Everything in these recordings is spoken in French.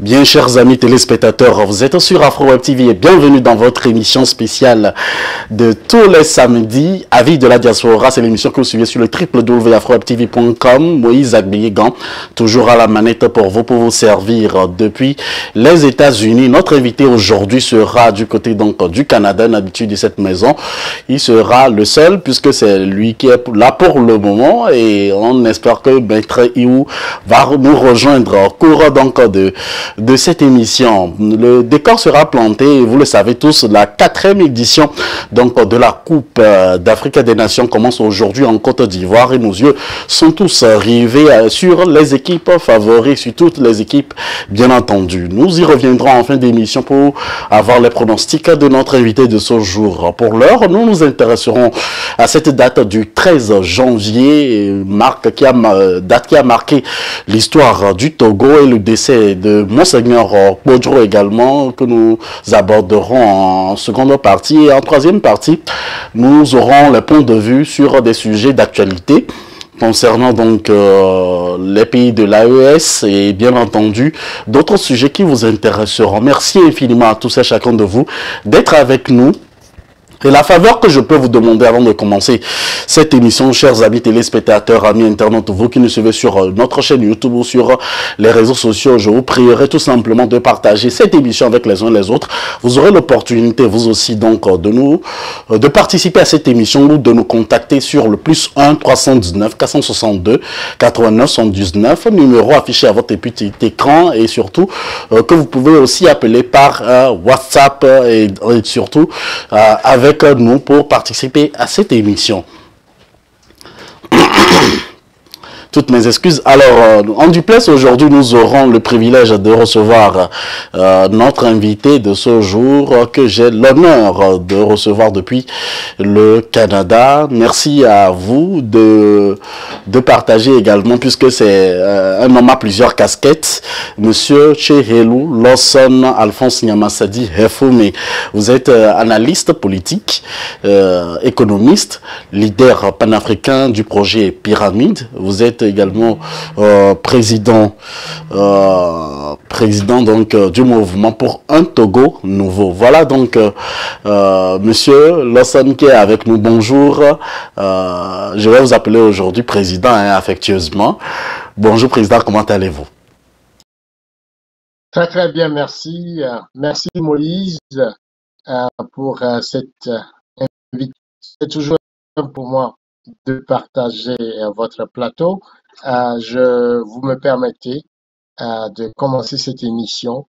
Bien, chers amis téléspectateurs, vous êtes sur Afro Web TV et bienvenue dans votre émission spéciale de tous les samedis. Avis de la diaspora, c'est l'émission que vous suivez sur le www.afrowebtv.com. Moïse Agbeyegan, toujours à la manette pour vous servir depuis les États-Unis. Notre invité aujourd'hui sera du côté donc du Canada, une habitude de cette maison. Il sera le seul puisque c'est lui qui est là pour le moment et on espère que Maître Iou va nous rejoindre au cours donc de cette émission. Le décor sera planté, vous le savez tous, la 4e édition donc de la Coupe d'Afrique des Nations commence aujourd'hui en Côte d'Ivoire et nos yeux sont tous rivés sur les équipes favoris, sur toutes les équipes bien entendu. Nous y reviendrons en fin d'émission pour avoir les pronostics de notre invité de ce jour. Pour l'heure, nous nous intéresserons à cette date du 13 janvier, date qui a marqué l'histoire du Togo et le décès de Monseigneur Kpodjo également, que nous aborderons en seconde partie. Et en troisième partie, nous aurons le point de vue sur des sujets d'actualité concernant donc les pays de l'AES et bien entendu d'autres sujets qui vous intéresseront. Merci infiniment à tous et chacun de vous d'être avec nous. Et la faveur que je peux vous demander avant de commencer cette émission, chers amis téléspectateurs, amis internautes, vous qui nous suivez sur notre chaîne YouTube ou sur les réseaux sociaux, je vous prierai tout simplement de partager cette émission avec les uns et les autres. Vous aurez l'opportunité, vous aussi, donc, de participer à cette émission ou de nous contacter sur le +1 319 462 89 119, numéro affiché à votre petit écran et surtout que vous pouvez aussi appeler par WhatsApp et surtout avec nous pour participer à cette émission. Toutes mes excuses. Alors, en duplex, aujourd'hui, nous aurons le privilège de recevoir notre invité de ce jour que j'ai l'honneur de recevoir depuis le Canada. Merci à vous de partager également, puisque c'est un homme à plusieurs casquettes. Monsieur Tchehelou Lawson Alphonse Nyamassadi Hefoume. Vous êtes analyste politique, économiste, leader panafricain du projet Pyramide. Vous êtes également président donc du mouvement pour un Togo nouveau. Voilà donc monsieur Lawson qui est avec nous. Bonjour. Je vais vous appeler aujourd'hui président affectueusement. Bonjour président, comment allez-vous? Très très bien, merci. Merci Moïse pour cette invitation. C'est toujours pour moi de partager votre plateau. Vous me permettez de commencer cette émission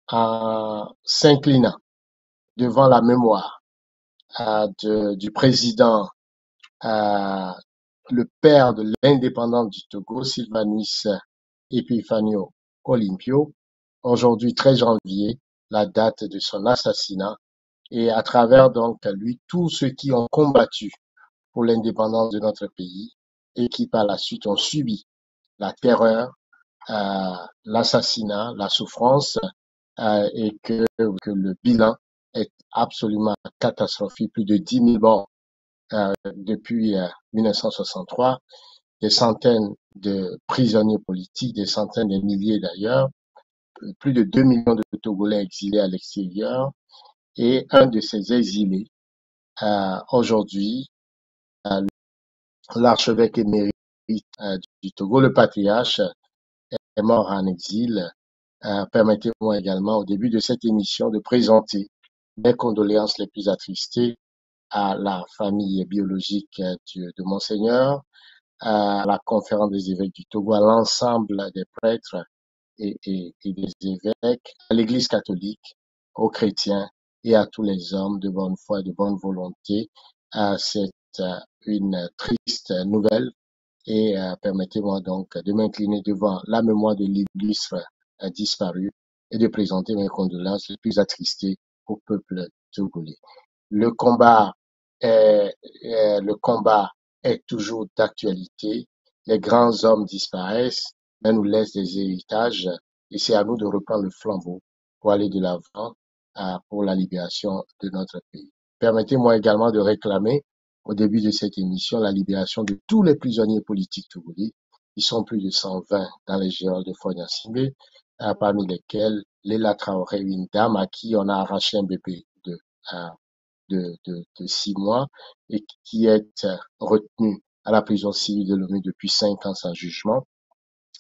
en s'inclinant devant la mémoire du président, le père de l'indépendance du Togo, Sylvanus Epifanio Olympio. Aujourd'hui, 13 janvier, la date de son assassinat, et à travers donc lui, tous ceux qui ont combattu pour l'indépendance de notre pays et qui par la suite ont subi la terreur, l'assassinat, la souffrance, et que le bilan est absolument catastrophique. Plus de 10 000 morts depuis 1963, des centaines de prisonniers politiques, des centaines de milliers d'ailleurs, plus de 2 millions de Togolais exilés à l'extérieur, et un de ces exilés, aujourd'hui, l'archevêque émérite du Togo, le patriarche, est mort en exil. Permettez-moi également, au début de cette émission, de présenter mes condoléances les plus attristées à la famille biologique de Monseigneur, à la conférence des évêques du Togo, à l'ensemble des prêtres et des évêques, à l'Église catholique, aux chrétiens et à tous les hommes de bonne foi et de bonne volonté. C'est une triste nouvelle et permettez-moi donc de m'incliner devant la mémoire de l'illustre disparu et de présenter mes condoléances les plus attristées au peuple togolais. Le combat est toujours d'actualité. Les grands hommes disparaissent, mais nous laissent des héritages et c'est à nous de reprendre le flambeau pour aller de l'avant pour la libération de notre pays. Permettez-moi également de réclamer au début de cette émission la libération de tous les prisonniers politiques togolais. Ils sont plus de 120 dans les geôles de Fonia-Simbe. parmi lesquels Léla Traoré, une dame à qui on a arraché un bébé euh, de 6 mois et qui est retenue à la prison civile de Lomé depuis 5 ans sans jugement.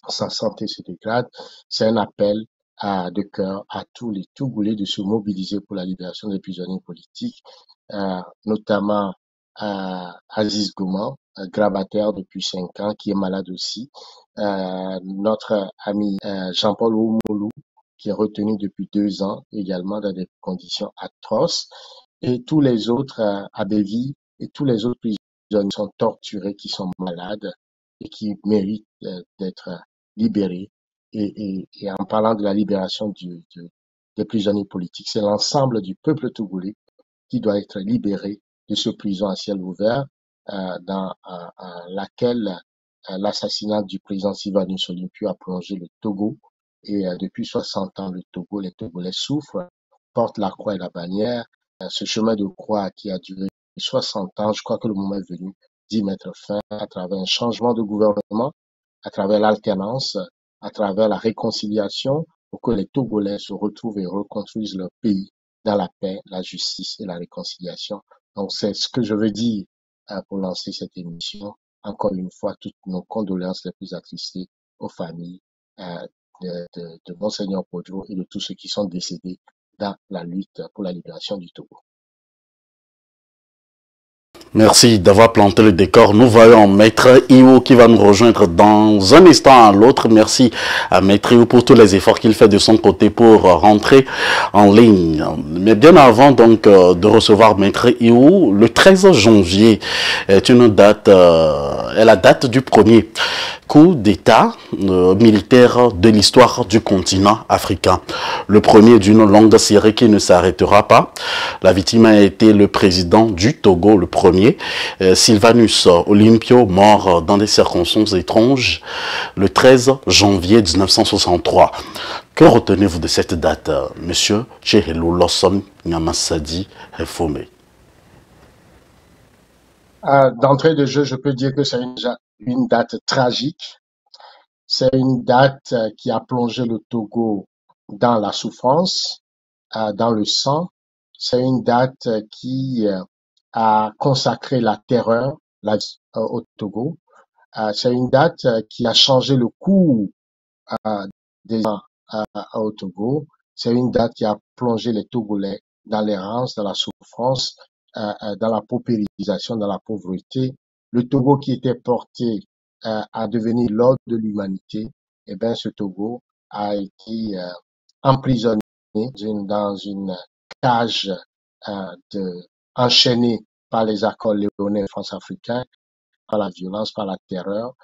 Sa santé se dégrade. C'est un appel de cœur à tous les Togolais de se mobiliser pour la libération des prisonniers politiques, notamment Aziz Gouman, grabataire depuis 5 ans, qui est malade aussi. Notre ami Jean-Paul Oumoulou, qui est retenu depuis 2 ans, également dans des conditions atroces. Et tous les autres, Abévi, et tous les autres prisonniers sont torturés, qui sont malades et qui méritent d'être libérés. Et en parlant de la libération des prisonniers politiques, c'est l'ensemble du peuple togolais qui doit être libéré de ce prison à ciel ouvert dans laquelle l'assassinat du président Sylvanus Olympio a plongé le Togo. Et depuis 60 ans, les Togolais souffrent, portent la croix et la bannière. Ce chemin de croix qui a duré 60 ans, je crois que le moment est venu d'y mettre fin à travers un changement de gouvernement, à travers l'alternance, à travers la réconciliation, pour que les Togolais se retrouvent et reconstruisent leur pays dans la paix, la justice et la réconciliation. Donc, c'est ce que je veux dire pour lancer cette émission. Encore une fois, toutes nos condoléances les plus attristées aux familles de Monseigneur Podjo et de tous ceux qui sont décédés dans la lutte pour la libération du Togo. Merci d'avoir planté le décor. Nous voyons Maître Iwo qui va nous rejoindre dans un instant à l'autre. Merci à Maître Iwo pour tous les efforts qu'il fait de son côté pour rentrer en ligne. Mais bien avant donc de recevoir Maître Iwo, le 13 janvier est une date, est la date du premier coup d'État militaire de l'histoire du continent africain. Le premier d'une longue série qui ne s'arrêtera pas. La victime a été le président du Togo, le premier, Sylvanus Olympio, mort dans des circonstances étranges le 13 janvier 1963. Que retenez-vous de cette date, monsieur Tchehelo Lawson Nyamasadi Refome? D'entrée de jeu, je peux dire que c'est une date tragique. C'est une date qui a plongé le Togo dans la souffrance, dans le sang. C'est une date qui a consacré la terreur au Togo. C'est une date qui a changé le cours des gens au Togo. C'est une date qui a plongé les Togolais dans l'errance, dans la souffrance, dans la paupérisation, dans la pauvreté. Le Togo qui était porté à devenir l'ordre de l'humanité, eh bien, ce Togo a été emprisonné dans une cage enchaîné par les accords léonins France-africains, par la violence, par la terreur,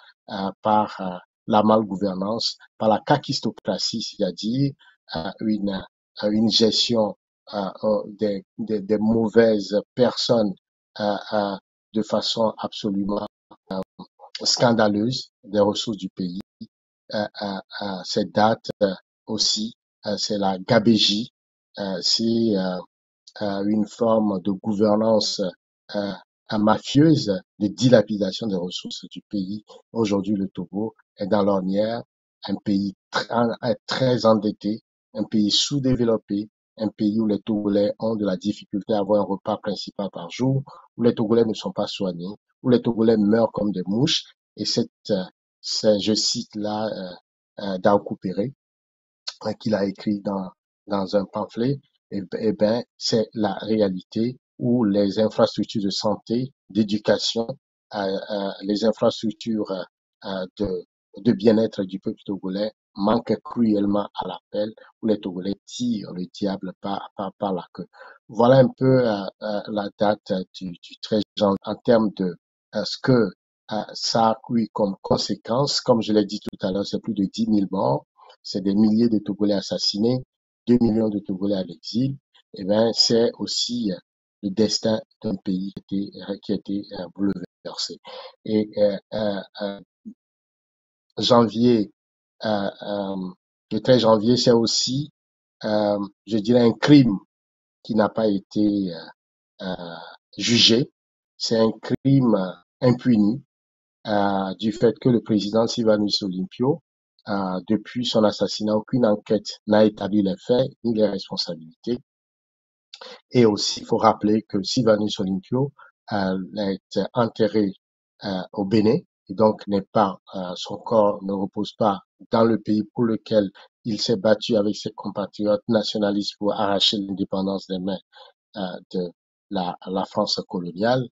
par la malgouvernance, par la kakistocratie, c'est-à-dire une gestion des mauvaises personnes de façon absolument scandaleuse des ressources du pays. Cette date aussi, c'est la gabégie, c'est une forme de gouvernance mafieuse, de dilapidation des ressources du pays. Aujourd'hui, le Togo est dans l'ornière, un pays très endetté, un pays sous-développé, un pays où les Togolais ont de la difficulté à avoir un repas principal par jour, où les Togolais ne sont pas soignés, où les Togolais meurent comme des mouches. Et je cite là Daokou Péré, qu'il a écrit dans un pamphlet, eh ben, c'est la réalité où les infrastructures de santé, d'éducation, les infrastructures de bien-être du peuple togolais manquent cruellement à l'appel, où les Togolais tirent le diable par la queue. Voilà un peu la date du 13 janvier en termes de ce que ça a eu comme conséquence. Comme je l'ai dit tout à l'heure, c'est plus de 10 000 morts, c'est des milliers de Togolais assassinés, 2 millions de Togolais à l'exil. Eh bien, c'est aussi le destin d'un pays qui a été bouleversé. Et janvier, le 13 janvier, c'est aussi, je dirais, un crime qui n'a pas été jugé. C'est un crime impuni du fait que le président Sylvanus Olympio depuis son assassinat, aucune enquête n'a établi les faits ni les responsabilités. Et aussi, il faut rappeler que Sylvanus Olympio est enterré au Bénin et donc son corps ne repose pas dans le pays pour lequel il s'est battu avec ses compatriotes nationalistes pour arracher l'indépendance des mains de la France coloniale.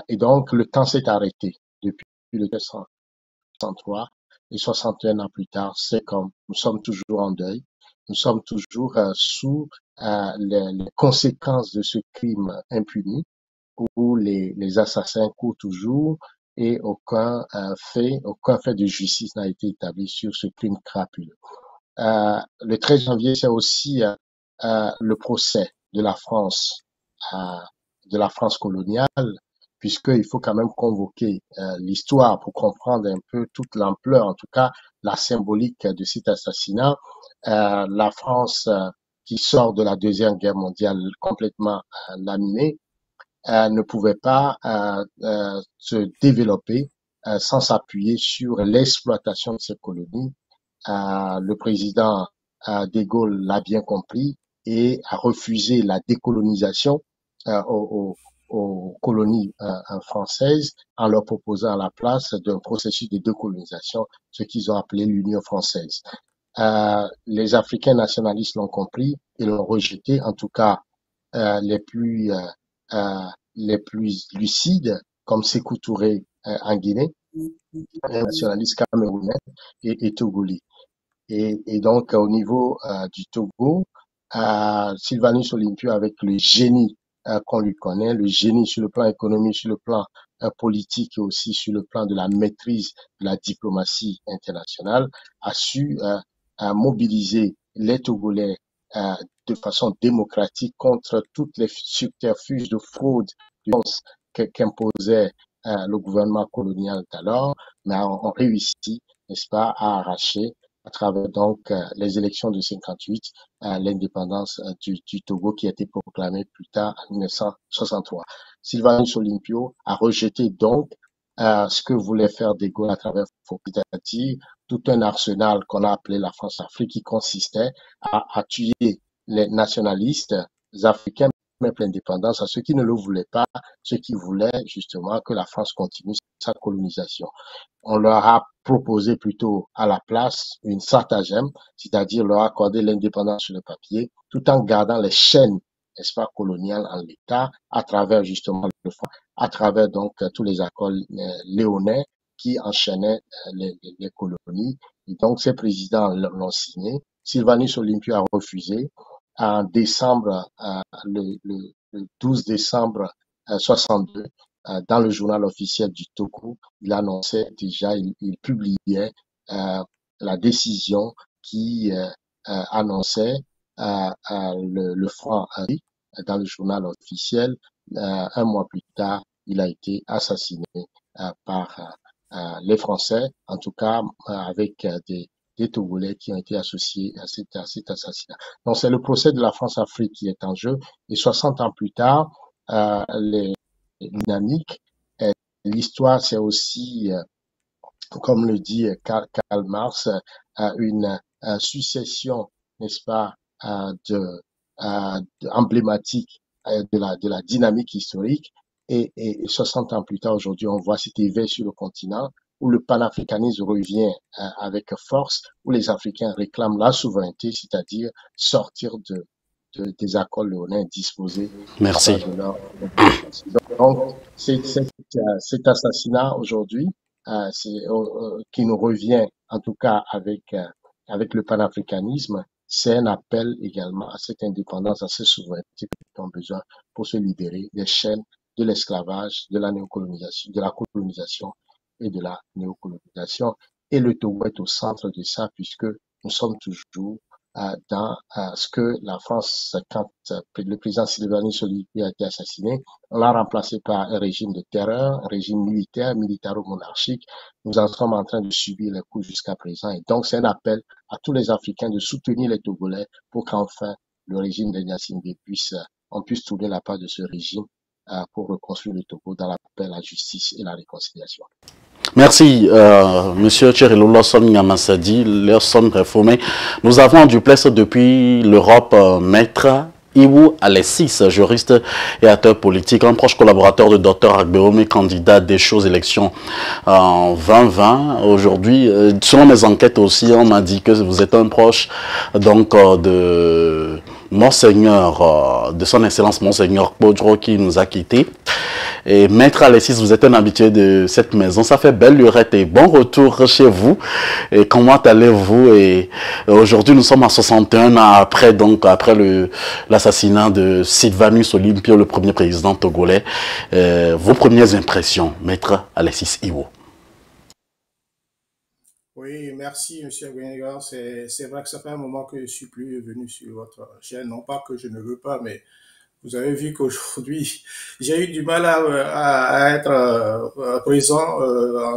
Et donc, le temps s'est arrêté depuis le 1963 et 61 ans plus tard, c'est comme nous sommes toujours en deuil, nous sommes toujours sous les conséquences de ce crime impuni où les assassins courent toujours et aucun fait de justice n'a été établi sur ce crime crapuleux. Le 13 janvier, c'est aussi le procès euh, de la France coloniale, puisqu'il faut quand même convoquer l'histoire pour comprendre un peu toute l'ampleur, en tout cas la symbolique de cet assassinat. La France qui sort de la Deuxième Guerre mondiale complètement laminée ne pouvait pas se développer sans s'appuyer sur l'exploitation de ces colonies. Le président de Gaulle l'a bien compris et a refusé la décolonisation aux colonies françaises en leur proposant à la place d'un processus de décolonisation, ce qu'ils ont appelé l'Union française. Les Africains nationalistes l'ont compris et l'ont rejeté, en tout cas les plus lucides, comme Sékou Touré en Guinée, les nationalistes camerounais et togolais. Et donc, au niveau du Togo, Sylvanus Olympio, avec le génie qu'on lui connaît, le génie sur le plan économique, sur le plan politique et aussi sur le plan de la maîtrise de la diplomatie internationale, a su mobiliser les Togolais de façon démocratique contre toutes les subterfuges de fraude qu'imposait le gouvernement colonial d'alors, mais on réussit, n'est-ce pas, à arracher à travers donc les élections de 58, l'indépendance du Togo qui a été proclamée plus tard en 1963. Sylvanus Olympio a rejeté donc ce que voulait faire De Gaulle à travers Foucault, c'est-à-dire tout un arsenal qu'on a appelé la France-Afrique qui consistait à tuer les nationalistes africains même l'indépendance à ceux qui ne le voulaient pas, ceux qui voulaient justement que la France continue sa colonisation. On leur a proposé plutôt à la place une stratagème, c'est-à-dire leur accorder l'indépendance sur le papier, tout en gardant les chaînes, n'est-ce pas, coloniales en l'État, à travers justement le franc, à travers donc tous les accords léonais qui enchaînaient les colonies. Et donc ces présidents l'ont signé. Sylvanus Olympio a refusé. En décembre, le 12 décembre 62, dans le journal officiel du Togo, il annonçait déjà, il publiait la décision qui annonçait le franc dans le journal officiel. Un mois plus tard, il a été assassiné par les Français, en tout cas avec des Togolais qui ont été associés à cet assassinat. Donc c'est le procès de la France-Afrique qui est en jeu et 60 ans plus tard, les dynamiques, l'histoire c'est aussi, comme le dit Karl Marx, une succession, n'est-ce pas, emblématique de la dynamique historique et 60 ans plus tard, aujourd'hui, on voit cet éveil sur le continent où le panafricanisme revient avec force, où les Africains réclament la souveraineté, c'est-à-dire sortir des accords léonins disposés de leur indépendance. Donc, cet assassinat aujourd'hui, qui nous revient en tout cas avec le panafricanisme, c'est un appel également à cette indépendance, à cette souveraineté qu'ils ont besoin pour se libérer des chaînes de l'esclavage, de la néocolonisation, de la colonisation et de la néocolonisation. Et le Togo est au centre de ça puisque nous sommes toujours dans ce que la France, quand le président Sylvanus Olympio a été assassiné, on l'a remplacé par un régime de terreur, un régime militaire, militaro-monarchique. Nous en sommes en train de subir les coups jusqu'à présent. Et donc, c'est un appel à tous les Africains de soutenir les Togolais pour qu'enfin le régime de Gnassingbé on puisse tourner la part de ce régime pour reconstruire le Togo dans la paix, la justice et la réconciliation. Merci, Monsieur Tchérilo Lawson Yamassadi, Lawson réformé. Nous avons en duplex depuis l'Europe, Maître Iwu Alexis, juriste et acteur politique, un proche collaborateur de Dr Agbeome, candidat des choses élections en 2020. Aujourd'hui, selon mes enquêtes aussi, on m'a dit que vous êtes un proche donc de Monseigneur, de son excellence Monseigneur Podro qui nous a quittés. Et Maître Alexis, vous êtes un habitué de cette maison. Ça fait belle lurette et bon retour chez vous. Et comment allez-vous? Et aujourd'hui, nous sommes à 61 ans après, donc après l'assassinat de Sylvanus Olympio, le premier président togolais. Vos premières impressions, Maître Alexis Iwo? Oui, merci, Monsieur Gwengar. C'est vrai que ça fait un moment que je suis plus venu sur votre chaîne. Non pas que je ne veux pas, mais vous avez vu qu'aujourd'hui, j'ai eu du mal à être présent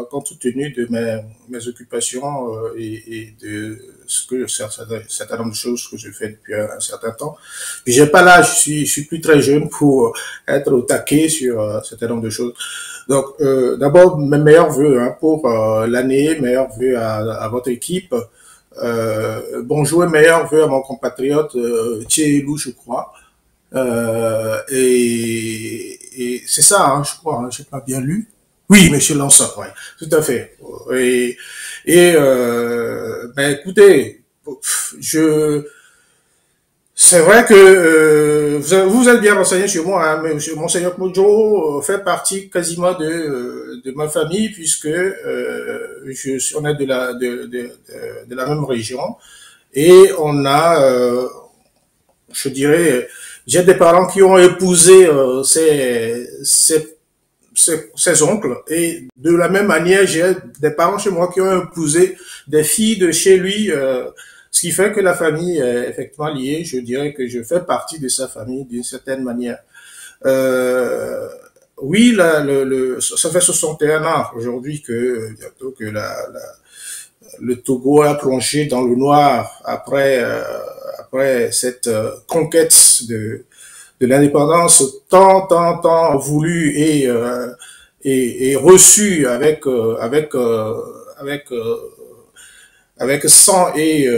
compte tenu de mes occupations et de ce que certain nombre de choses que je fais depuis un certain temps. Puis j'ai pas là, je suis plus très jeune pour être au taquet sur un certain nombre de choses. Donc d'abord mes meilleurs vœux pour l'année, meilleurs vœux à votre équipe. Bonjour et meilleurs vœux à mon compatriote Tchéloulou, je crois. Et c'est ça, hein, je crois, hein, j'ai pas bien lu. Oui, Monsieur Lançon, oui, tout à fait. Ben écoutez, c'est vrai que vous êtes bien renseigné sur moi, hein, mais Monseigneur Modjo fait partie quasiment de ma famille puisque on est de la même région et on a, je dirais, j'ai des parents qui ont épousé ses oncles et de la même manière, j'ai des parents chez moi qui ont épousé des filles de chez lui, ce qui fait que la famille est effectivement liée. Je dirais que je fais partie de sa famille d'une certaine manière. Oui, ça fait 61 ans aujourd'hui bientôt que le Togo a plongé dans le noir après cette conquête de l'indépendance tant voulue et reçue avec sang et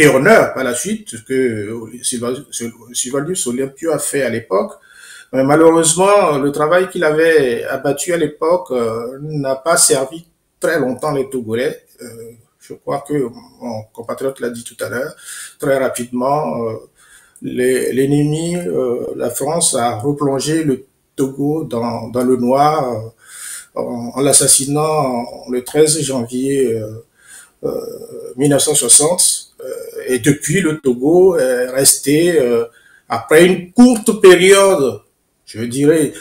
honneur par la suite que Sylvanus Olympio a fait à l'époque. Mais malheureusement, le travail qu'il avait abattu à l'époque n'a pas servi très longtemps les Togolais. Je crois que mon compatriote l'a dit tout à l'heure, très rapidement, l'ennemi, la France, a replongé le Togo dans le noir en l'assassinant le 13 janvier 1960. Et depuis, le Togo est resté, après une courte période, je dirais,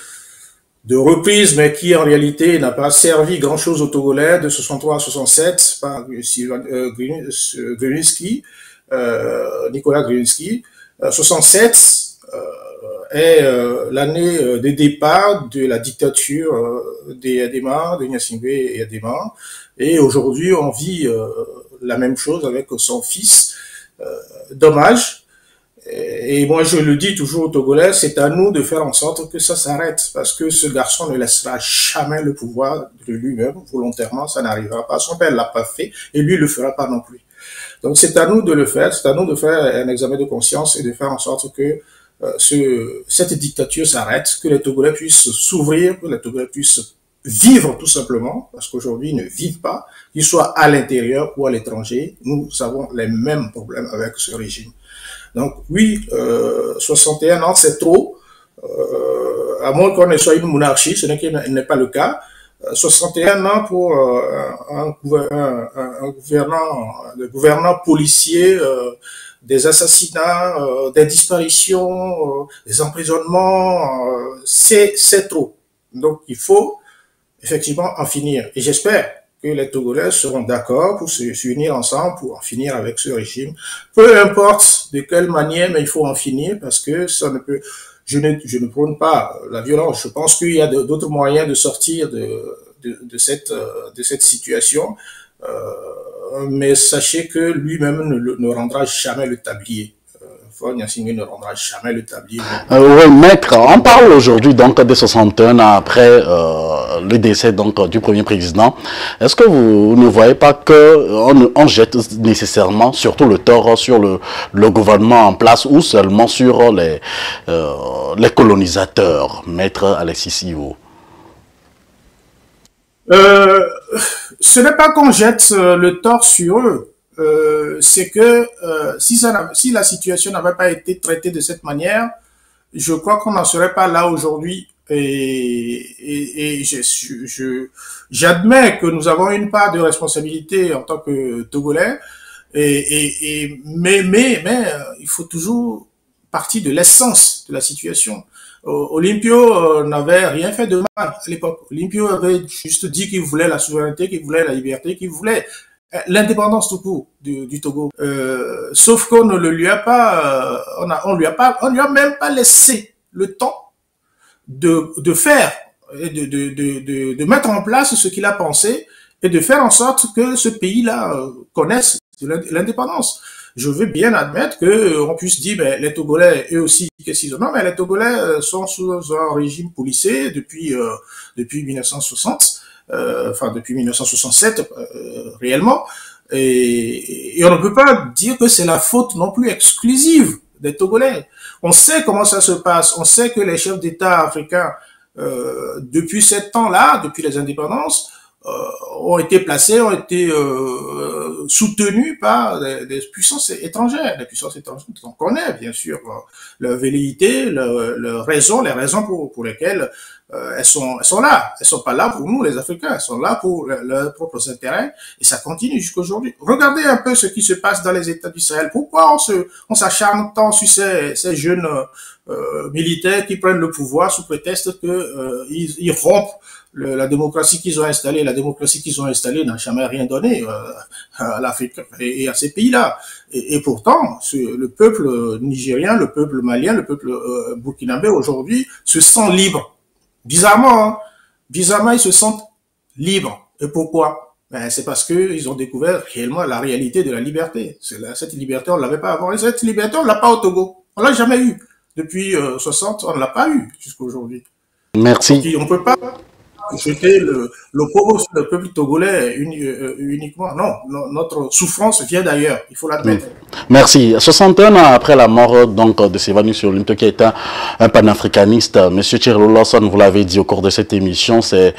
de reprise, mais qui en réalité n'a pas servi grand-chose aux Togolais de 63 à 67 par Nicolas Gruinski. 67 est l'année de départ de la dictature des Adema, de Gnassingbé et Adema. Et aujourd'hui, on vit la même chose avec son fils. Dommage. Et moi, je le dis toujours aux Togolais, c'est à nous de faire en sorte que ça s'arrête, parce que ce garçon ne laissera jamais le pouvoir de lui-même, volontairement, ça n'arrivera pas. Son père l'a pas fait, et lui le fera pas non plus. Donc c'est à nous de le faire, c'est à nous de faire un examen de conscience et de faire en sorte que cette dictature s'arrête, que les Togolais puissent s'ouvrir, que les Togolais puissent vivre tout simplement, parce qu'aujourd'hui ils ne vivent pas, qu'ils soient à l'intérieur ou à l'étranger, nous avons les mêmes problèmes avec ce régime. Donc oui, 61 ans, c'est trop, à moins qu'on ne soit une monarchie, ce n'est pas le cas. 61 ans pour un gouvernant policier, des assassinats, des disparitions, des emprisonnements, c'est trop. Donc il faut effectivement en finir. Et j'espère que les Togolais seront d'accord pour s'unir ensemble pour en finir avec ce régime. Peu importe de quelle manière, mais il faut en finir parce que ça ne peut... Je ne prône pas la violence. Je pense qu'il y a d'autres moyens de sortir de cette situation. Mais sachez que lui-même ne rendra jamais le tablier. Fort Gnassingbé ne rendra jamais le tablier. Oui, maître, on parle aujourd'hui donc des 61 ans après le décès donc du premier président. Est-ce que vous ne voyez pas que on jette nécessairement surtout le tort sur le gouvernement en place ou seulement sur les colonisateurs, maître Alexis Sivo? Ce n'est pas qu'on jette le tort sur eux. C'est que si la situation n'avait pas été traitée de cette manière, je crois qu'on n'en serait pas là aujourd'hui. Et j'admets que nous avons une part de responsabilité en tant que Togolais, mais il faut toujours partir de l'essence de la situation. Olympio n'avait rien fait de mal à l'époque. Olympio avait juste dit qu'il voulait la souveraineté, qu'il voulait la liberté, qu'il voulait l'indépendance tout court du Togo. Sauf qu'on ne le lui a pas, on lui a même pas laissé le temps de faire, et de mettre en place ce qu'il a pensé et de faire en sorte que ce pays-là connaisse l'indépendance. Je veux bien admettre que on puisse dire, ben, les Togolais, eux aussi, qu'est-ce qu'ils ont? Non, mais les Togolais sont sous un régime policé depuis 1960, enfin depuis 1967 réellement, et on ne peut pas dire que c'est la faute non plus exclusive des Togolais. On sait comment ça se passe. On sait que les chefs d'État africains, depuis ces temps-là, depuis les indépendances, ont été placés, ont été soutenus par des puissances étrangères. Les puissances étrangères, on connaît bien sûr leur velléité, les raisons pour lesquelles elles sont là. Elles sont pas là pour nous, les Africains. Elles sont là pour leurs propres intérêts. Et ça continue jusqu'à aujourd'hui. Regardez un peu ce qui se passe dans les États du Sahel. Pourquoi on s'acharne tant sur ces jeunes militaires qui prennent le pouvoir sous prétexte que ils rompent la démocratie qu'ils ont installée. La démocratie qu'ils ont installée n'a jamais rien donné à l'Afrique et à ces pays-là. Et pourtant, le peuple nigérien, le peuple malien, le peuple burkinabé aujourd'hui se sent libre. Bizarrement, ils se sentent libres. Et pourquoi? Ben, c'est parce qu'ils ont découvert réellement la réalité de la liberté. Cette liberté, on ne l'avait pas avant. Et cette liberté, on ne l'a pas au Togo. On l'a jamais eu. Depuis 60, on ne l'a pas eu jusqu'à aujourd'hui. Merci. Donc, on ne peut pas jeter l'opprobre sur le peuple togolais uniquement. Non, notre souffrance vient d'ailleurs, il faut l'admettre. Merci. 61 ans après la mort donc de Sylvanus Olympio, qui est un panafricaniste, Monsieur Thierry Lawson, vous l'avez dit au cours de cette émission, c'est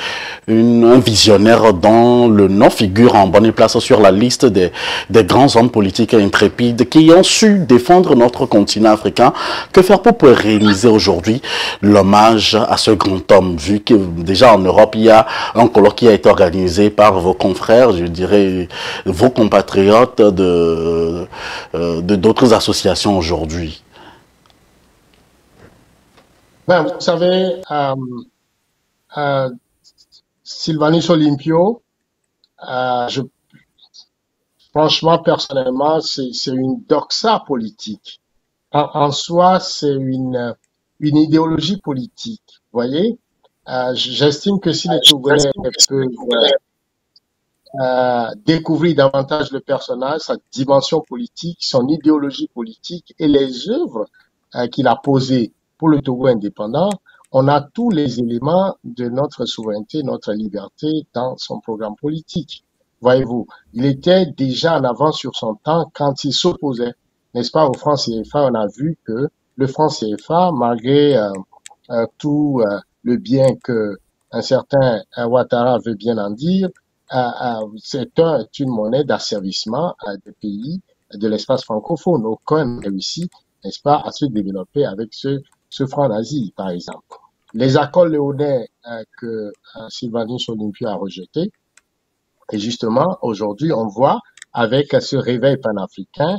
un visionnaire dont le nom figure en bonne place sur la liste des grands hommes politiques intrépides qui ont su défendre notre continent africain. Que faire pour pérenniser aujourd'hui l'hommage à ce grand homme, vu que déjà en Europe, il y a un colloque qui a été organisé par vos confrères, je dirais vos compatriotes de d'autres associations aujourd'hui? Ben, vous savez, Sylvanus Olympio, franchement, personnellement, c'est une doxa politique. En soi, c'est une idéologie politique. Vous voyez, j'estime que si les Togolais peuvent découvrir davantage le personnage, sa dimension politique, son idéologie politique et les œuvres qu'il a posées pour le Togo indépendant, on a tous les éléments de notre souveraineté, notre liberté dans son programme politique. Voyez-vous, il était déjà en avance sur son temps quand il s'opposait, n'est-ce pas, au franc CFA. On a vu que le franc CFA, malgré tout le bien que un certain Ouattara veut bien en dire, c'est une monnaie d'asservissement des pays de l'espace francophone. Aucun n'a réussi, n'est-ce pas, à se développer avec ce franc d'Asie, par exemple. Les accords léonais que Sylvanus Olympio a rejetés, et justement, aujourd'hui, on voit avec ce réveil panafricain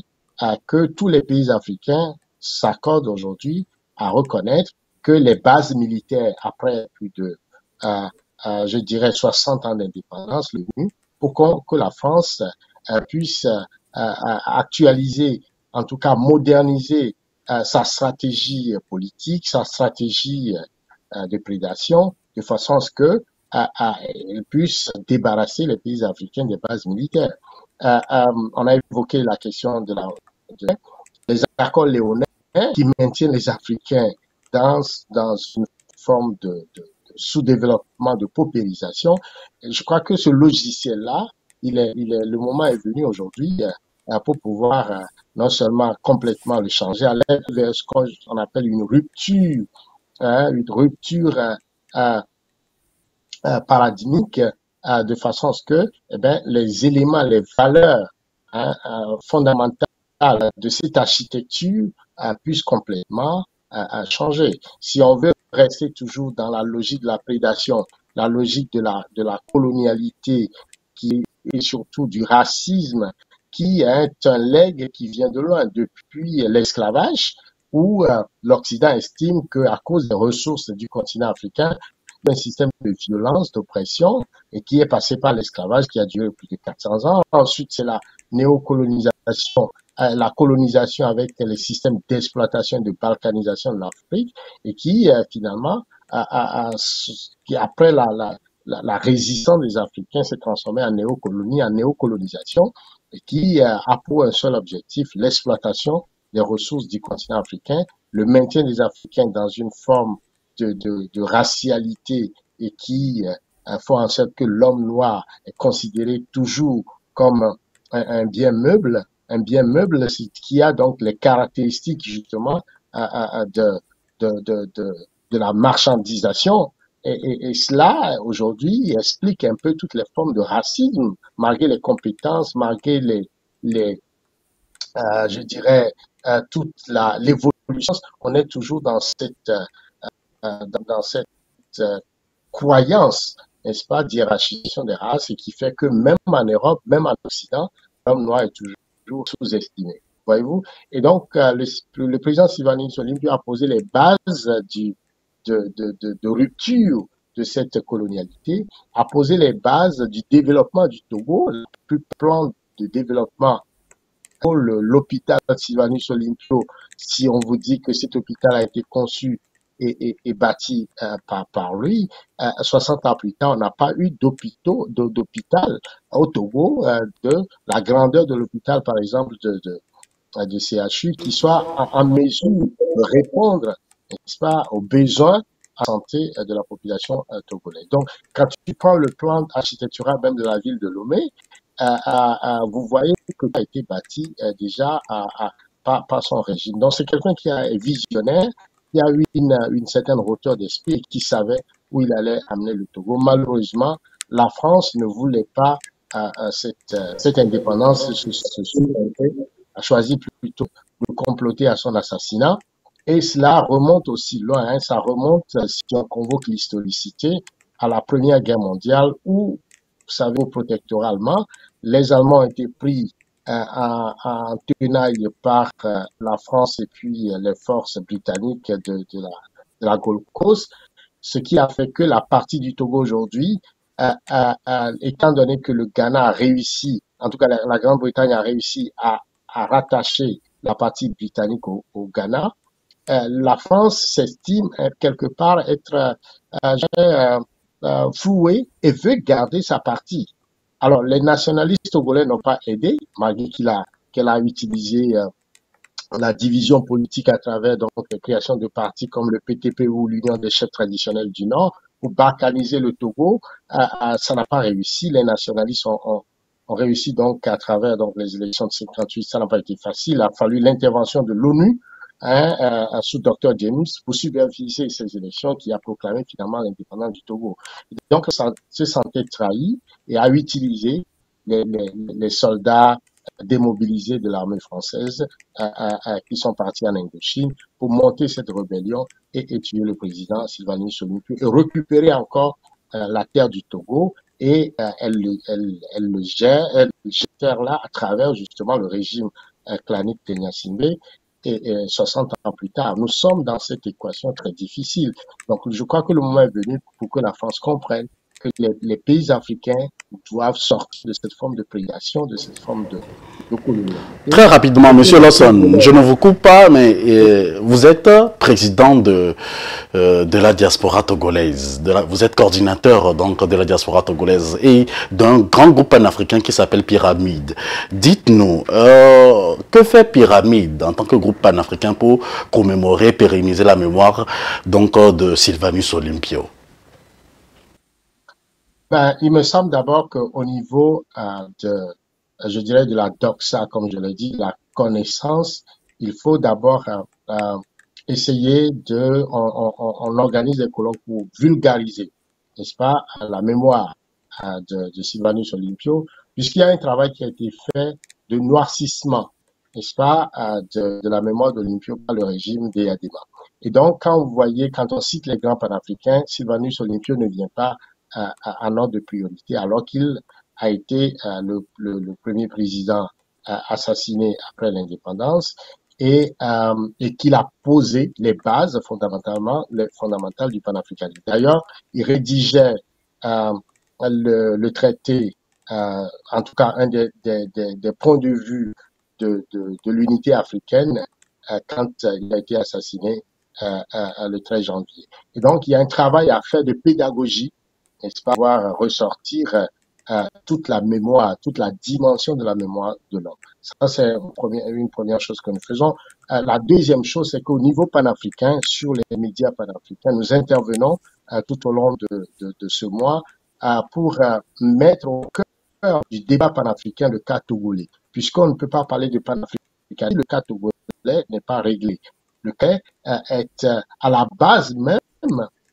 que tous les pays africains s'accordent aujourd'hui à reconnaître que les bases militaires, après plus de je dirais 60 ans d'indépendance, pour que la France puisse actualiser, en tout cas moderniser sa stratégie politique, sa stratégie de prédation, de façon à ce que elle puisse débarrasser les pays africains des bases militaires. On a évoqué la question de les accords léonins qui maintiennent les Africains dans une forme de sous-développement, de paupérisation. Et je crois que ce logiciel-là, le moment est venu aujourd'hui pour pouvoir non seulement complètement le changer, aller vers ce qu'on appelle une rupture paradigmique, de façon à ce que les éléments, les valeurs fondamentales de cette architecture puissent complètement changer. Si on veut rester toujours dans la logique de la prédation, la logique de la colonialité, et surtout du racisme, qui est un legs qui vient de loin depuis l'esclavage, où l'Occident estime qu'à cause des ressources du continent africain, un système de violence, d'oppression, et qui est passé par l'esclavage, qui a duré plus de 400 ans. Ensuite, c'est la néocolonisation, la colonisation avec les systèmes d'exploitation et de balkanisation de l'Afrique, et qui finalement, après la résistance des Africains, s'est transformée en néocolonie, en néocolonisation, et qui a pour un seul objectif l'exploitation des ressources du continent africain, le maintien des Africains dans une forme de racialité, et qui font en sorte que l'homme noir est considéré toujours comme un bien meuble qui a donc les caractéristiques justement de la marchandisation. Et cela, aujourd'hui, explique un peu toutes les formes de racisme, malgré les compétences, malgré je dirais, toute l'évolution. On est toujours dans cette croyance, n'est-ce pas, d'hiérarchisation des races, et qui fait que même en Europe, même en Occident, l'homme noir est toujours sous-estimé. Voyez-vous? Et donc, le président Sylvanus Olympio a posé les bases de rupture de cette colonialité, a posé les bases du développement du Togo, le plus plan de développement. L'hôpital Sylvanus Olympio, si on vous dit que cet hôpital a été conçu et bâti par lui, 60 ans plus tard, on n'a pas eu d'hôpital au Togo de la grandeur de l'hôpital, par exemple, de CHU, qui soit en mesure de répondre, n'est-ce pas, aux besoins en santé de la population togolaise. Donc, quand tu prends le plan architectural même de la ville de Lomé, vous voyez que ça a été bâti déjà par son régime. Donc, c'est quelqu'un qui est visionnaire, qui a eu une certaine hauteur d'esprit et qui savait où il allait amener le Togo. Malheureusement, la France ne voulait pas cette indépendance, a choisi plutôt de comploter à son assassinat. Et cela remonte aussi loin, hein, ça remonte, si on convoque l'historicité, à la Première Guerre mondiale, où, vous savez, au protectorat allemand, les Allemands ont été pris en tenaille par la France et puis les forces britanniques de la Gold Coast, ce qui a fait que la partie du Togo aujourd'hui, étant donné que le Ghana a réussi, en tout cas la Grande-Bretagne a réussi à rattacher la partie britannique au Ghana, la France s'estime quelque part être flouée et veut garder sa partie. Alors, les nationalistes togolais n'ont pas aidé, malgré qu'elle a utilisé la division politique à travers donc la création de partis comme le PTP ou l'Union des chefs traditionnels du Nord pour balkaniser le Togo. Ça n'a pas réussi. Les nationalistes ont réussi donc à travers donc les élections de 58. Ça n'a pas été facile. Il a fallu l'intervention de l'ONU sous Dr James pour superviser ces élections, qui a proclamé finalement l'indépendance du Togo. Donc, ça se sentait trahi et a utilisé les soldats démobilisés de l'armée française qui sont partis en Indochine pour monter cette rébellion et tuer le président Sylvanus Olympio et récupérer encore la terre du Togo, et elle le gère là à travers justement le régime clanique de Gnassingbé. Et 60 ans plus tard, nous sommes dans cette équation très difficile. Donc, je crois que le moment est venu pour que la France comprenne que les pays africains doivent sortir de cette forme de prédation, de cette forme de de colonie. Très rapidement, Monsieur Lawson, je ne vous coupe pas, mais vous êtes président de la diaspora togolaise. Vous êtes coordinateur donc de la diaspora togolaise et d'un grand groupe panafricain qui s'appelle Pyramide. Dites-nous, que fait Pyramide en tant que groupe panafricain pour commémorer, pérenniser la mémoire donc de Sylvanus Olympio? Ben, il me semble d'abord qu'au niveau je dirais de la doxa, comme je l'ai dit, la connaissance, il faut d'abord essayer on organise des colloques pour vulgariser, n'est-ce pas, la mémoire de Sylvanus Olympio, puisqu'il y a un travail qui a été fait de noircissement, n'est-ce pas, de la mémoire d'Olympio par le régime des Adéma. Et donc, quand on cite les grands panafricains, Sylvanus Olympio ne vient pas en ordre de priorité, alors qu'il a été le premier président assassiné après l'indépendance et qu'il a posé les bases fondamentales du panafricanisme. D'ailleurs, il rédigeait le traité, en tout cas un des points de vue de l'unité africaine quand il a été assassiné le 13 janvier. Et donc, il y a un travail à faire de pédagogie, n'est-ce pas, voir ressortir toute la mémoire, toute la dimension de la mémoire de l'homme. Ça, c'est une première chose que nous faisons. La deuxième chose, c'est qu'au niveau panafricain, sur les médias panafricains, nous intervenons tout au long de ce mois pour mettre au cœur du débat panafricain le cas togolais, puisqu'on ne peut pas parler de panafricanisme, le cas togolais n'est pas réglé. Le cas est à la base même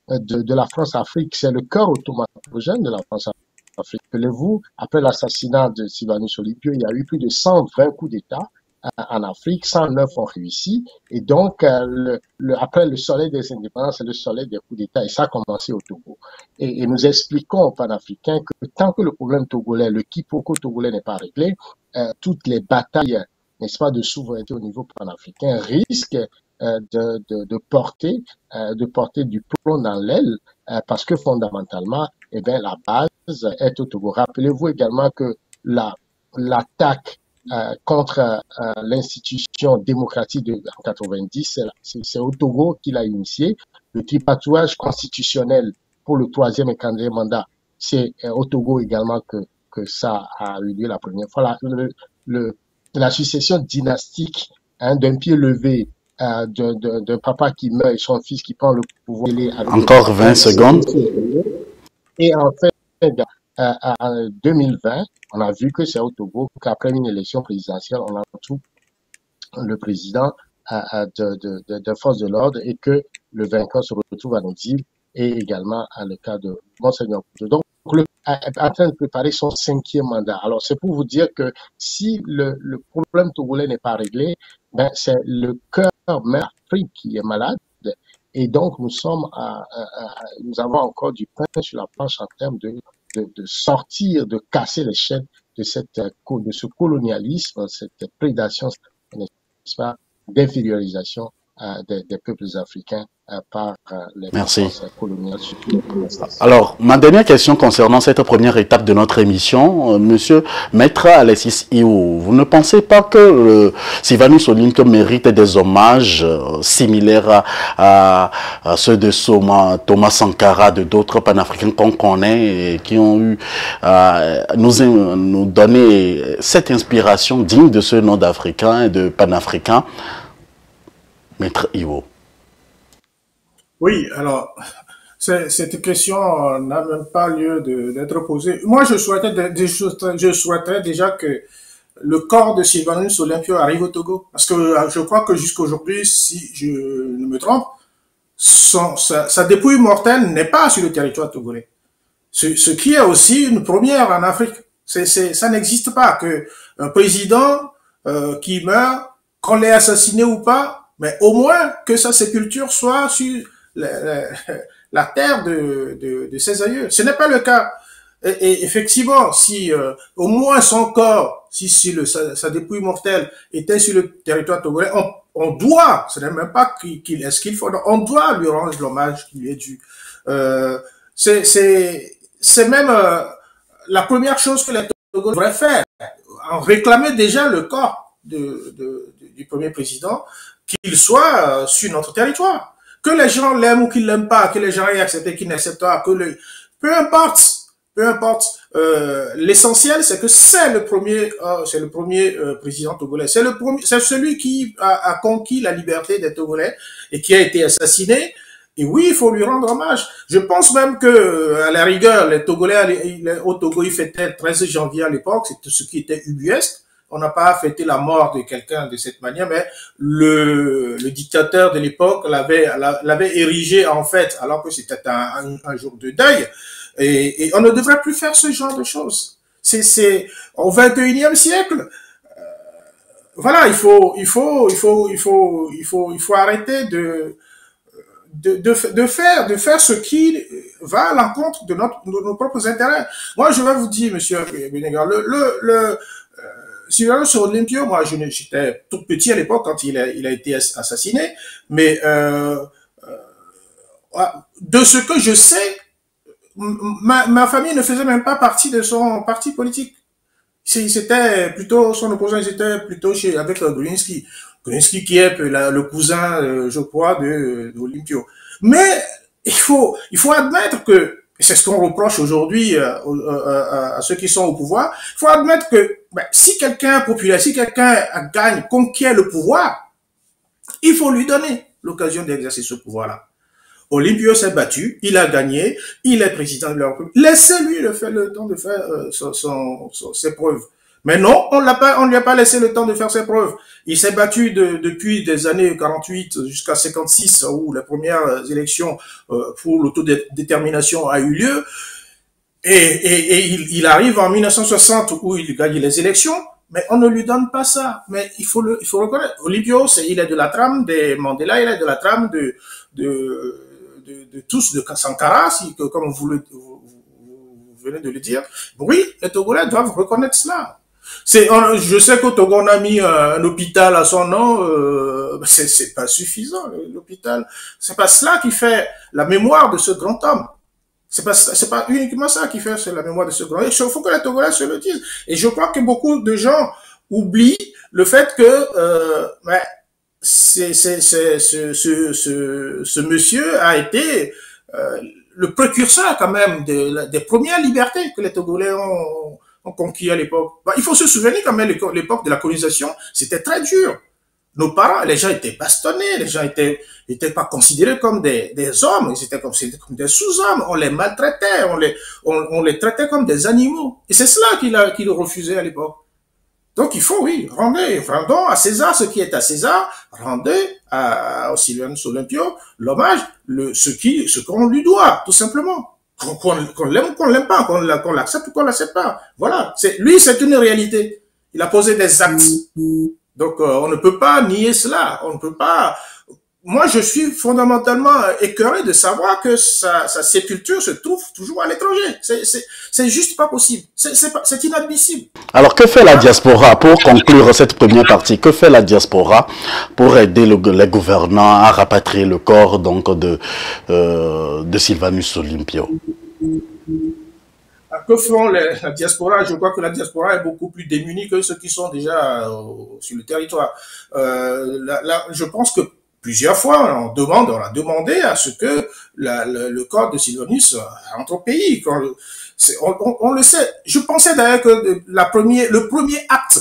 de la France-Afrique, c'est le cœur automatogène de la France-Afrique. Rappelez-vous, après l'assassinat de Sylvanus Olympio, il y a eu plus de 120 coups d'État en Afrique, 109 ont réussi, et donc après le soleil des indépendances, c'est le soleil des coups d'État, et ça a commencé au Togo. Et nous expliquons aux panafricains que tant que le problème togolais, le quiproquo togolais n'est pas réglé, toutes les batailles, n'est-ce pas, de souveraineté au niveau panafricain risquent de porter du plomb dans l'aile, parce que fondamentalement, eh bien, la base est au Togo. Rappelez-vous également que l'attaque contre l'institution démocratique en 90, c'est au Togo qu'il a initié. Le tripatouage constitutionnel pour le 3e et 4e mandat, c'est au Togo également que ça a eu lieu la première fois. La succession dynastique d'un pied levé, d'un papa qui meurt et son fils qui prend le pouvoir. Encore 20 secondes. Et en fait, en 2020, on a vu que c'est au Togo qu'après une élection présidentielle, on a tout le président de force de l'ordre et que le vainqueur se retrouve en exil, et également le cas de Monseigneur Couto. Donc, est en train de préparer son 5e mandat. Alors, c'est pour vous dire que si le problème togolais n'est pas réglé, ben, c'est le cœur même d'Afrique qui est malade. Et donc, nous avons encore du pain sur la planche en termes de sortir, de casser les chaînes de ce colonialisme, cette prédation, n'est-ce pas, d'infériorisation des peuples africains par les puissances coloniales. Alors, ma dernière question concernant cette première étape de notre émission, Monsieur Maître Alexis Iou, vous ne pensez pas que Sylvanus Olympio mérite des hommages similaires à ceux de Thomas Sankara, de d'autres panafricains qu'on connaît et qui ont eu nous donner cette inspiration digne de ce nom d'Africain et de panafricain? Maître Iwo. Oui, alors, cette question n'a même pas lieu d'être posée. Moi, je souhaiterais déjà que le corps de Sylvanus Olympio arrive au Togo. Parce que je crois que jusqu'à aujourd'hui, si je ne me trompe, sa dépouille mortelle n'est pas sur le territoire togolais. Ce qui est aussi une première en Afrique. Ça n'existe pas que un président qui meurt, qu'on l'ait assassiné ou pas, mais au moins que sa sépulture soit sur la terre de ses aïeux. Ce n'est pas le cas. Et effectivement, si au moins son corps, si sa dépouille mortelle était sur le territoire togolais, on doit, ce n'est même pas est-ce qu'il faut, on doit lui rendre l'hommage qui lui est dû. C'est même la première chose que les Togolais devraient faire réclamait déjà le corps du premier président, qu'il soit sur notre territoire. Que les gens l'aiment ou qu'ils l'aiment pas, que les gens aient accepté, qu'ils n'acceptent pas, peu importe. Peu importe, l'essentiel c'est que c'est le premier président togolais. C'est celui qui a conquis la liberté des Togolais et qui a été assassiné. Et oui, il faut lui rendre hommage. Je pense même que, à la rigueur, les Togolais au Togo, ils fêtaient le 13 janvier à l'époque, c'était ce qui était ubuesque. On n'a pas fêté la mort de quelqu'un de cette manière, mais le dictateur de l'époque l'avait érigé en fête, alors que c'était un jour de deuil. Et on ne devrait plus faire ce genre de choses. C'est au 21e siècle. Voilà, il faut arrêter de faire ce qui va à l'encontre de nos propres intérêts. Moi, je vais vous dire, monsieur Benegar, Sylvanus Olympio, moi, j'étais tout petit à l'époque quand il a été assassiné, mais de ce que je sais, ma famille ne faisait même pas partie de son parti politique. C'était plutôt, son opposant, c'était plutôt avec Gruinski. Gruinski qui est le cousin, je crois, d'Olympio. Mais il faut admettre que, et c'est ce qu'on reproche aujourd'hui à ceux qui sont au pouvoir, il faut admettre que si quelqu'un populaire, si quelqu'un gagne, conquiert le pouvoir, il faut lui donner l'occasion d'exercer ce pouvoir-là. Olympio s'est battu, il a gagné, il est président de la République. Laissez-lui le temps de faire ses preuves. Mais non, on lui a pas laissé le temps de faire ses preuves. Il s'est battu depuis des années 48 jusqu'à 56 où les premières élections pour l'autodétermination a eu lieu. Et il arrive en 1960 où il gagne les élections. Mais on ne lui donne pas ça. Mais il faut reconnaître. Olympio, il est de la trame des Mandela, il est de la trame de tous, de Sankara, comme vous venez de le dire. Oui, les Togolais doivent reconnaître cela. Je sais qu'au Togo, on a mis un hôpital à son nom, c'est pas suffisant, l'hôpital. C'est pas cela qui fait la mémoire de ce grand homme. C'est pas uniquement ça qui fait la mémoire de ce grand homme. Il faut que les Togolais se le disent. Et je crois que beaucoup de gens oublient le fait que, ce monsieur a été le précurseur quand même des premières libertés que les Togolais ont conquis à l'époque. Il faut se souvenir quand même l'époque de la colonisation, c'était très dur. Nos parents, les gens étaient bastonnés, les gens étaient pas considérés comme des hommes, ils étaient considérés comme des sous-hommes, on les maltraitait, on les traitait comme des animaux. Et c'est cela qu'il refusait à l'époque. Donc il faut, oui, rendons à César ce qui est à César, rendez à Sylvanus Olympio l'hommage, ce qu'on lui doit, tout simplement. Qu'on l'aime ou qu'on l'aime pas, qu'on l'accepte ou qu'on l'accepte pas. Voilà. Lui, c'est une réalité. Il a posé des actes. Donc, on ne peut pas nier cela. On ne peut pas. Moi, je suis fondamentalement écœuré de savoir que sa sépulture se trouve toujours à l'étranger. C'est juste pas possible. C'est inadmissible. Alors, que fait la diaspora pour conclure cette première partie? Que fait la diaspora pour aider les gouvernants à rapatrier le corps donc de Sylvanus Olympio? Que font la diaspora? Je crois que la diaspora est beaucoup plus démunie que ceux qui sont déjà sur le territoire. Je pense que plusieurs fois, on a demandé à ce que le corps de Sylvanus rentre au pays. On le sait. Je pensais d'ailleurs que le premier acte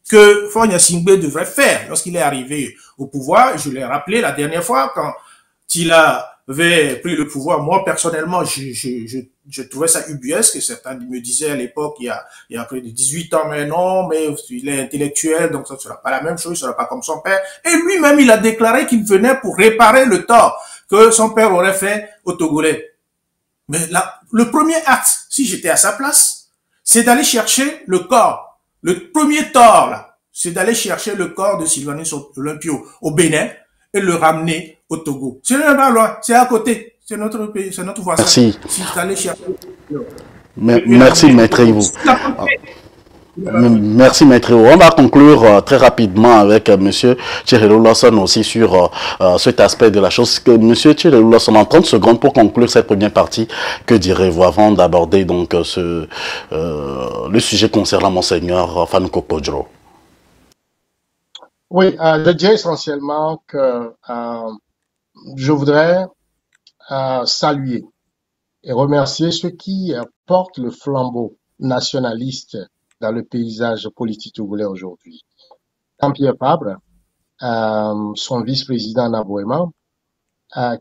que Faure Gnassingbé devrait faire lorsqu'il est arrivé au pouvoir, je l'ai rappelé la dernière fois, quand il avait pris le pouvoir, moi personnellement, je trouvais ça ubuesque. Certains me disaient à l'époque, il y a près de 18 ans, mais non, mais il est intellectuel, donc ça ne sera pas la même chose, il ne sera pas comme son père. Et lui-même, il a déclaré qu'il venait pour réparer le tort que son père aurait fait aux Togolais. Mais là, le premier acte, si j'étais à sa place, c'est d'aller chercher le corps. Le premier tort, là, c'est d'aller chercher le corps de Sylvanus Olympio au Bénin et le ramener au Togo. C'est pas loin, c'est à côté. C'est notre pays, c'est notre voisin. Merci. Si d'aller chercher. Merci, maître Yves. Merci Maître. On va conclure très rapidement avec Monsieur Tchirelou Lawson aussi sur cet aspect de la chose. Monsieur Tchirelou Lawson, en 30 secondes pour conclure cette première partie, que direz-vous avant d'aborder donc le sujet concernant Monseigneur Fanuko Podjro? Oui, je dirais essentiellement que je voudrais saluer et remercier ceux qui portent le flambeau nationaliste dans le paysage politique togolais aujourd'hui. Jean-Pierre Fabre, son vice-président Naboéman,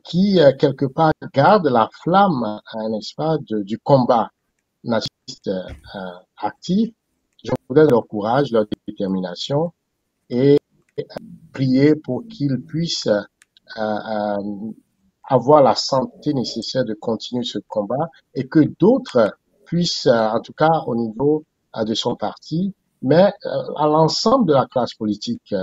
qui quelque part garde la flamme, n'est-ce pas, du combat nationaliste actif. Je voudrais leur courage, leur détermination et prier pour qu'ils puissent avoir la santé nécessaire de continuer ce combat et que d'autres puissent, en tout cas au niveau de son parti, mais à l'ensemble de la classe politique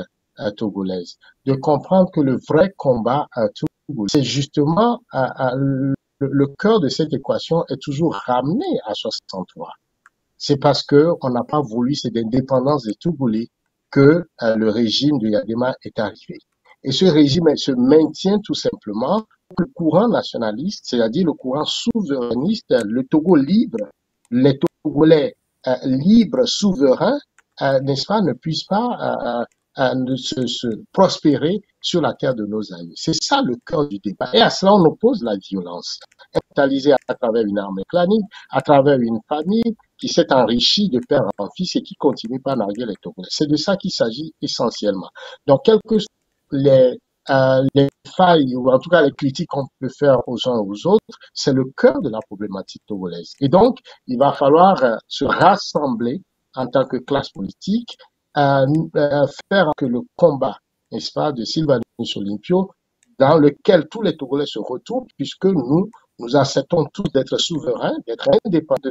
togolaise, de comprendre que le vrai combat togolais, c'est justement le cœur de cette équation est toujours ramené à 63. C'est parce que on n'a pas voulu cette indépendance des Togolais que le régime de Yadema est arrivé. Et ce régime se maintient tout simplement le courant nationaliste, c'est-à-dire le courant souverainiste, le Togo libre, les Togolais libres, souverains, n'est-ce pas, ne puissent pas se prospérer sur la terre de nos aïeux. C'est ça le cœur du débat. Et à cela, on oppose la violence, capitalisée à travers une armée clanique, à travers une famille qui s'est enrichie de père en fils et qui continue par narguer les Togolais. C'est de ça qu'il s'agit essentiellement. Donc, quelles que soient les failles, ou en tout cas les critiques qu'on peut faire aux uns et aux autres, c'est le cœur de la problématique togolaise. Et donc, il va falloir se rassembler en tant que classe politique, faire que le combat, n'est-ce pas, de Sylvanus Olympio, dans lequel tous les Togolais se retrouvent, puisque nous acceptons tous d'être souverains, d'être indépendants,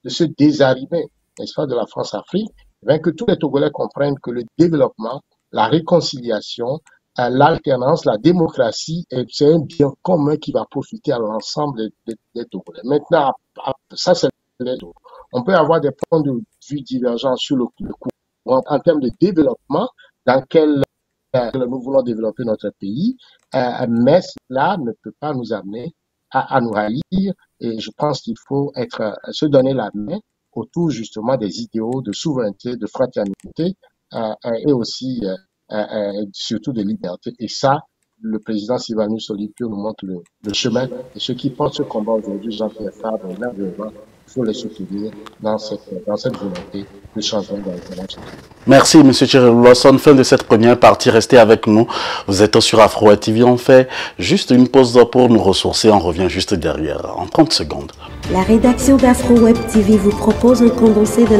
de se désarrimer, n'est-ce pas, de la France-Afrique, bien que tous les Togolais comprennent que le développement, la réconciliation, l'alternance, la démocratie, c'est un bien commun qui va profiter à l'ensemble des Togolais. Maintenant, ça c'est les autres. On peut avoir des points de vue divergents sur le courant en termes de développement dans lequel nous voulons développer notre pays, mais cela ne peut pas nous amener à nous rallier. Et je pense qu'il faut se donner la main autour justement des idéaux de souveraineté, de fraternité et aussi surtout de liberté. Et ça, le président Sylvanus Olympio nous montre le chemin. Et ceux qui portent ce combat aujourd'hui, Jean-Pierre Fabre et Naboéman, il faut les soutenir dans cette volonté de changement de la. Merci, M. Tchirelou Lawson. Fin de cette première partie. Restez avec nous. Vous êtes sur Afro TV. On fait juste une pause pour nous ressourcer. On revient juste derrière, en 30 secondes. La rédaction d'Afro Web TV vous propose un condensé de